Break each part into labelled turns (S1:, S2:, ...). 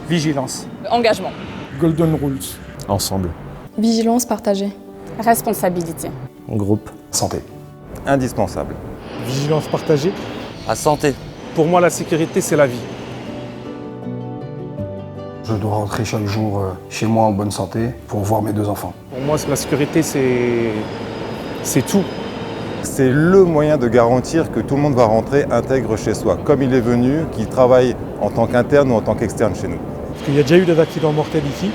S1: Vigilance.
S2: Engagement.
S3: Golden Rules.
S4: Ensemble.
S5: Vigilance partagée.
S6: Responsabilité.
S4: Groupe.
S7: Santé.
S8: Indispensable.
S3: Vigilance partagée.
S9: La santé.
S1: Pour moi, la sécurité, c'est la vie.
S7: Je dois rentrer chaque jour chez moi en bonne santé pour voir mes 2 enfants.
S1: Pour moi, la sécurité, c'est tout.
S8: C'est le moyen de garantir que tout le monde va rentrer intègre chez soi, comme il est venu, qu'il travaille en tant qu'interne ou en tant qu'externe chez nous.
S3: Parce qu'il y a déjà eu des accidents mortels ici.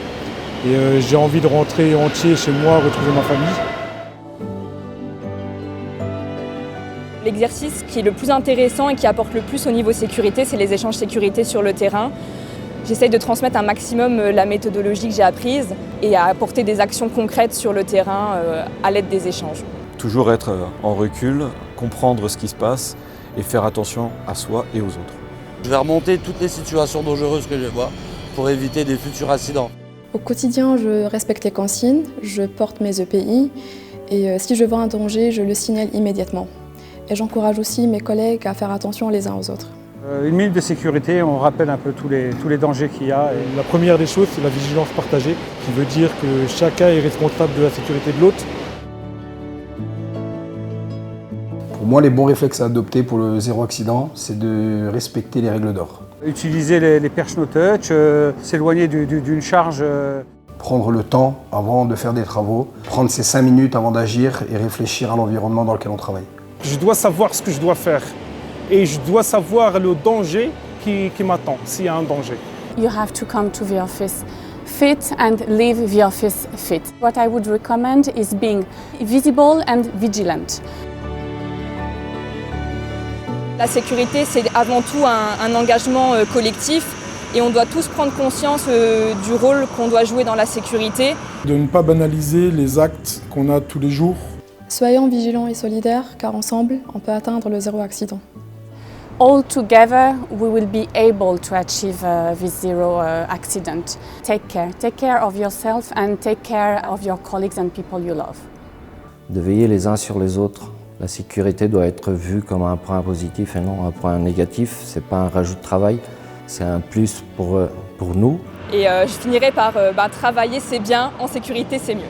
S3: Et j'ai envie de rentrer entier chez moi, retrouver ma famille.
S2: L'exercice qui est le plus intéressant et qui apporte le plus au niveau sécurité, c'est les échanges sécurité sur le terrain. J'essaye de transmettre un maximum la méthodologie que j'ai apprise et à apporter des actions concrètes sur le terrain à l'aide des échanges.
S4: Toujours être en recul, comprendre ce qui se passe et faire attention à soi et aux autres.
S9: Je vais remonter toutes les situations dangereuses que je vois pour éviter des futurs accidents.
S5: Au quotidien, je respecte les consignes, je porte mes EPI et si je vois un danger, je le signale immédiatement. Et j'encourage aussi mes collègues à faire attention les uns aux autres.
S1: Une minute de sécurité, on rappelle un peu tous les dangers qu'il y a. Et
S3: La première des choses, c'est la vigilance partagée, qui veut dire que chacun est responsable de la sécurité de l'autre.
S7: Pour moi, les bons réflexes à adopter pour le zéro accident, c'est de respecter les règles d'or.
S1: utiliser les perches no touch, s'éloigner d'une charge.
S7: Prendre le temps avant de faire des travaux, prendre ces 5 minutes avant d'agir et réfléchir à l'environnement dans lequel on travaille.
S1: Je dois savoir ce que je dois faire et je dois savoir le danger qui m'attend, s'il y a un danger.
S6: You have to come to the office fit and leave the office fit. What I would recommend is being visible and vigilant.
S2: La sécurité, c'est avant tout un engagement collectif et on doit tous prendre conscience du rôle qu'on doit jouer dans la sécurité.
S3: De ne pas banaliser les actes qu'on a tous les jours.
S5: Soyons vigilants et solidaires, car ensemble, on peut atteindre le zéro accident.
S6: All together, we will be able to achieve this zero accident. Take care of yourself and take care of your colleagues and people you love.
S4: De veiller les uns sur les autres. La sécurité doit être vue comme un point positif et non un point négatif. Ce n'est pas un rajout de travail, c'est un plus pour nous.
S2: Et je finirai par travailler c'est bien, en sécurité c'est mieux.